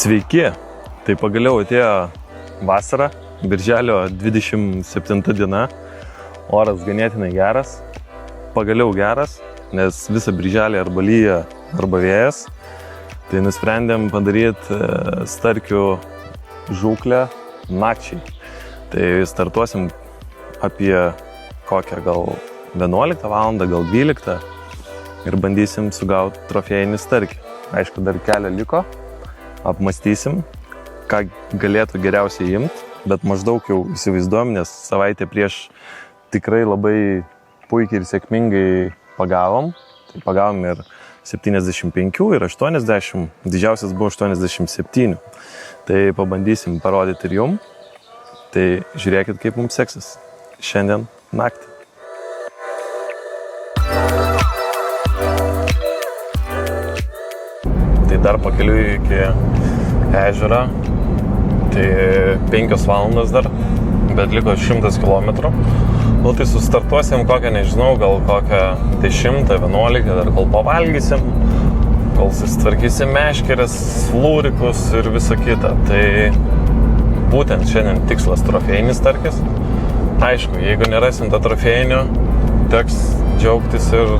Sveiki, tai pagaliau atėjo vasara, birželio 27 diena, oras ganėtinai geras, pagaliau geras, nes visą birželį arba lyja, arba vėjas, tai nusprendėm padaryti starkių žūklę nakčiai. Tai startuosim apie kokią gal 11 valandą, gal 12 ir bandysim sugauti trofėjinį starkį. Aišku, dar kelią liko. Apmąstysim, ką galėtų geriausiai imti, bet maždaug jau įsivaizduojam, nes savaitę prieš tikrai labai puikiai ir sėkmingai pagavom. Tai pagavom ir 75 ir 80, didžiausias buvo 87. Tai pabandysim parodyti ir jum. Tai žiūrėkit, kaip mums seksis šiandien naktį. Tai dar pakeliui iki ežero, tai 5 valandas dar, bet liko 100 km. Nu tai sustartuosim kokią, nežinau, gal kokią 10, 11, dar kol pavalgysim, kol susitvarkysim meškeres, flūrikus ir visą kitą. Tai būtent šiandien tikslas trofėjinis starkis. Aišku, jeigu nerasim tą trofėjinio, teks džiaugtis ir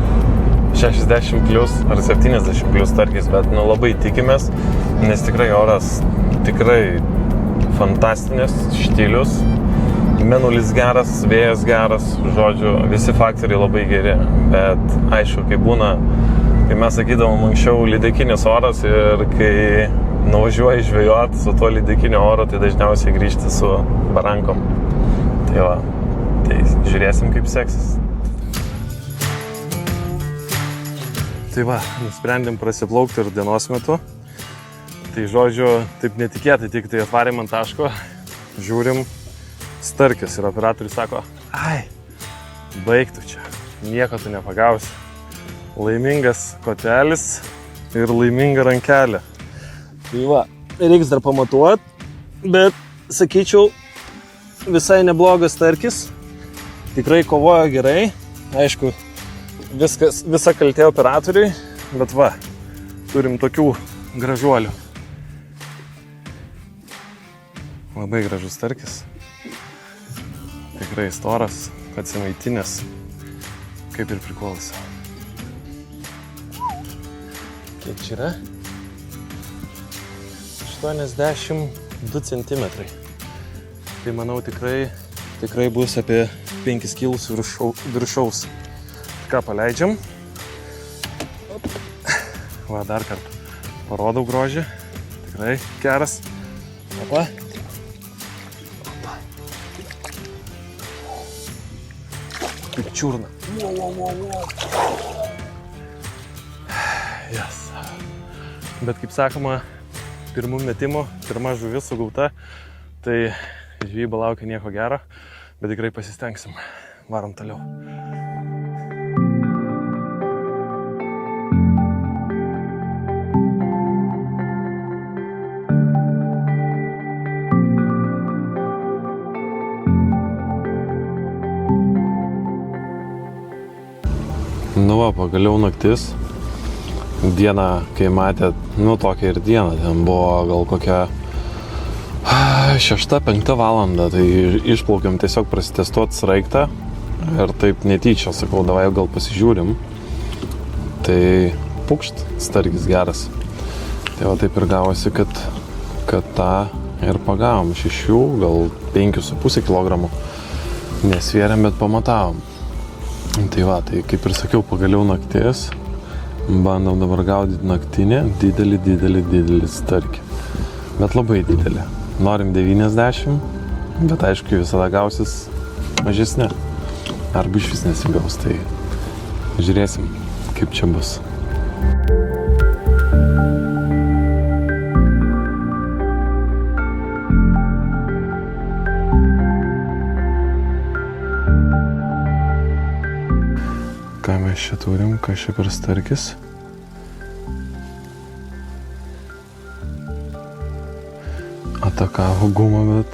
60 plus ar 70 plus starkis, bet labai tikimės, nes tikrai oras tikrai fantastinis, štilius, mėnulis geras, vėjas geras, žodžiu, visi faktoriai labai geri, bet aišku, kai būna, kai mes sakydavom anksčiau lydekinis oras ir kai nuvažiuoji žvejot su tuo lydekinio oro, tai dažniausiai grįžti su barankom. Tai va, tai žiūrėsim, kaip seksis. Tai va, nusprendėm prasiplaukti ir dienos metu. Tai žodžiu, taip netikėtai, tik tai atvarėm ant taško, žiūrim, starkis ir operatorius sako, ai, baigtų čia, nieko tu nepagausi. Laimingas kotelis ir laiminga rankelė. Tai va, reiks dar pamatuot, bet sakyčiau, visai neblogas starkis, tikrai kovojo gerai, aišku, visa kaltė operatoriui, bet va, turim tokių gražuolių. Labai gražus starkis. Tikrai storas, atsimaitinęs, kaip ir priklauso. Kiek čia yra? 82 cm. Tai manau tikrai bus apie 5 kilus viršaus. Ką paleidžiam. Va, dar kartą parodau grožį. Tikrai geras. Opa. Opa. Kaip čiurna. Yes. Bet kaip sakoma, pirmų metimų, pirma žuvis sugauta, tai žvejyba laukia nieko gero, bet tikrai pasistengsim. Varom toliau. Nu va, pagaliau naktis. Dieną, kai matėt, tokia ir diena, ten buvo gal kokia 6-5 valanda, tai išplaukiam tiesiog prasitestuoti sraigtą ir taip netyčia, sakau, davai gal pasižiūrim. Tai pukšt, starkis geras. Tai va taip ir gavosi, kad tą ir pagavom 6, gal 5,5 kg. Nesvėrėm, bet pamatavom. Tai va, tai kaip ir sakiau, pagaliau naktis, bandom dabar gaudyti naktinį, didelį starkį, bet labai didelį. Norim 90, bet aišku, visada gausis mažesnė, arba iš vis nesigaus, tai žiūrėsim, kaip čia bus. Ką mes čia turim, kas čia per starkis? Atakavo gumą, bet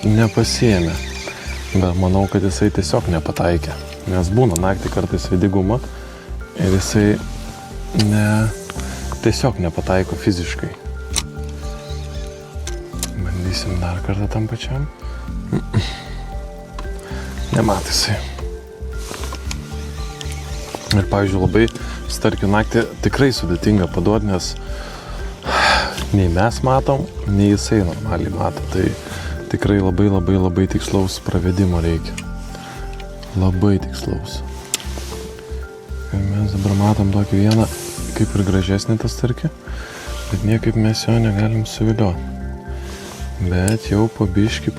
nepasiėmė. Bet manau, kad jisai tiesiog nepataikė. Nes būna naktį kartais vedi gumą ir jisai tiesiog nepataiko fiziškai. Bandysim dar kartą tam pačiam. Nematėsi. Ir, pavyzdžiui, labai starkių naktį tikrai sudėtinga paduoti, nes nei mes matom, nei jisai normaliai mato. Tai tikrai labai tikslaus pravedimo reikia. Labai tikslaus. Ir mes dabar matom tokį vieną, kaip ir gražesnį tą starkį, bet niekaip mes jo negalim suvilioti. Bet jau pabiški.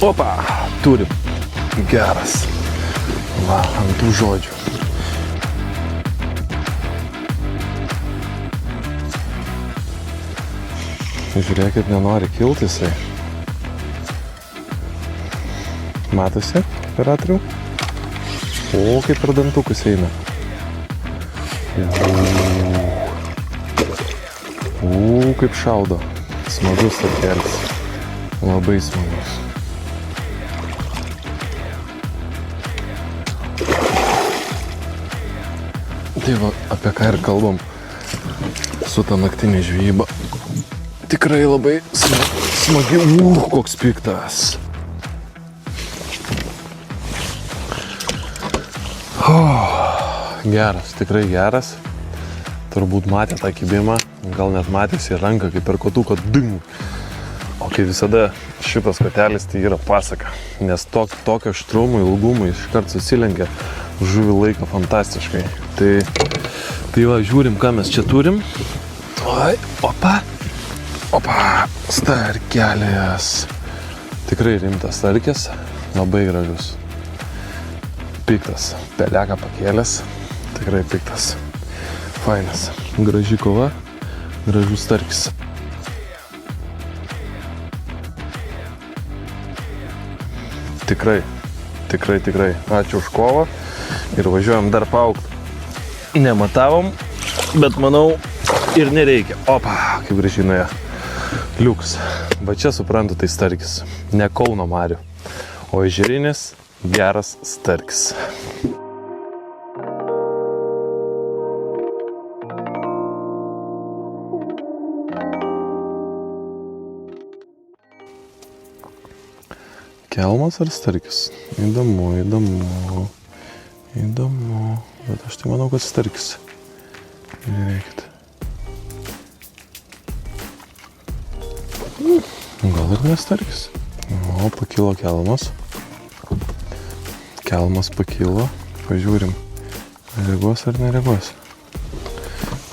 Opa, turim. Geras. Va, ant tų žodžių. Žiūrėkit, nenori kilti jisai. Matosi, operatorių? O, kaip per dantukus eina. Kaip šaudo. Smagus starkelis. Labai smagus. Tai va, apie ką ir kalbam su ta naktinė žvejyba. Tikrai labai smagi. Koks piktas. Geras, tikrai geras. Turbūt matė tą kibimą, gal net matėsi ranką kaip per kotuką ding. O kai visada šitas kotelis tai yra pasaka, nes tokio aštrumo, ilgumo iškart susilenkia, žuvį laiko fantastiškai. Tai va, žiūrim, ką mes čia turim. Oi, opa, starkelis. Tikrai rimtas starkis, labai gražus. Piktas, peleką pakėlęs, tikrai piktas. Fainas, graži kova, gražus starkis. Tikrai. Ačiū už kovą ir važiuojam dar paaugt. Nematavom, bet manau ir nereikia. Opa, kaip gražiai nuėjo. Liuks. Va čia suprantu, tai starkis. Ne Kauno marių, o ežerinis geras starkis. Kelmas ar starkis? Įdomu. Bet aš tai manau, kad starkis. Žiūrėkit. Gal ir ne starkis. O, pakilo kelmas. Kelmas pakilo. Pažiūrim, reaguos ar nereaguos.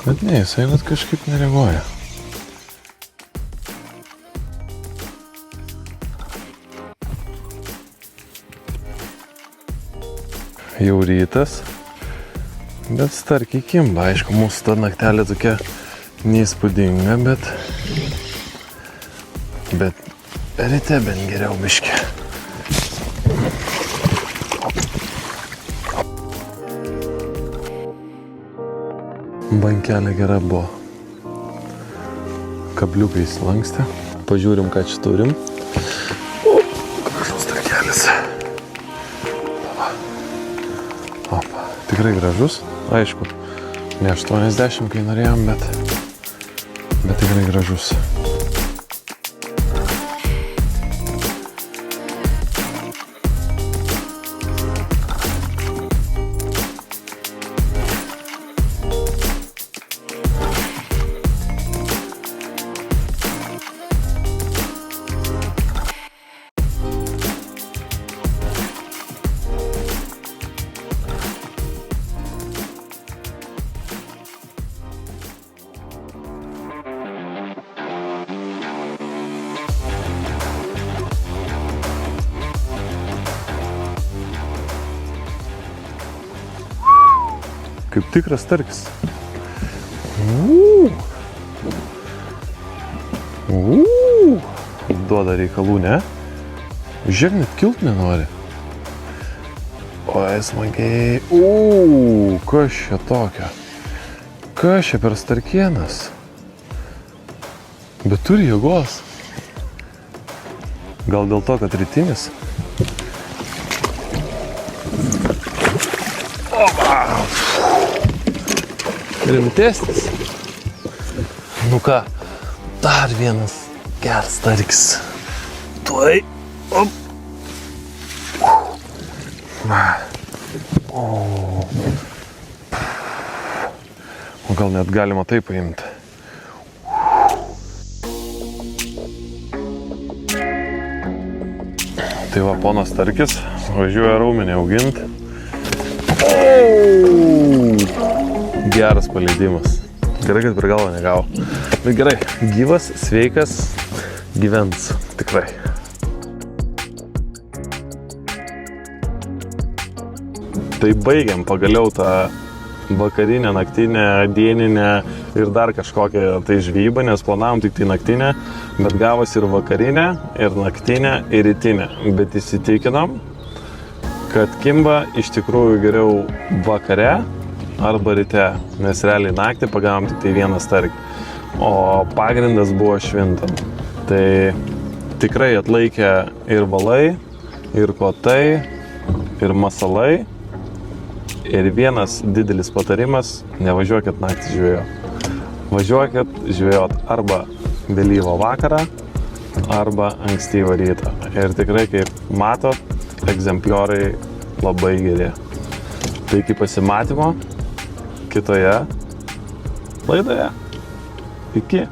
Bet ne, jisai kažkaip nereaguoja. Jau rytas, bet starkiai kimba. Aišku, mūsų ta naktelė tokia neįspūdinga, bet ryte bent geriau biškį. Bankelė gera buvo. Kabliukai įsilankstė. Pažiūrim, ką čia turim. Gražus starkelis. Tikrai gražus, aišku, ne 80, kai norėjom, bet tikrai gražus. Kaip tikras starkis. Duoda reikalų, ne? Žiūrėk, net kilt nenori. Oi, smagiai. Kas čia tokio? Kas čia per starkienas? Bet turi jėgos. Gal dėl to, kad rytinis? rimtesnis. Nu ką, dar vienas geras starkis. Tuoj. Op. O gal net galima taip paimti. Tai va, ponas starkis važiuoja raumenį auginti. Geras paleidimas. Gerai, kad per galvą negavo. Bet gerai, gyvas, sveikas, gyvens. Tikrai. Tai baigiam pagaliau tą vakarinę, naktinę, dieninę ir dar kažkokią tai žvejybą, nes planavom tik tai naktinę, bet gavosi ir vakarinę, ir naktinę, ir rytinę. Bet įsitikinom, kad kimba iš tikrųjų geriau vakare arba ryte, nes realiai naktį pagavom tik tai vieną starkį, o pagrindas buvo švintant. Tai tikrai atlaikė ir valai, ir kotai, ir masalai. Ir vienas didelis patarimas, nevažiuokit naktį žvejot. Važiuokit žvejot arba vėlyvą vakarą, arba ankstyvą rytą. Ir tikrai, kaip matot, egzemplioriai labai geri. Tai iki pasimatymo kitoje laidoje. Iki.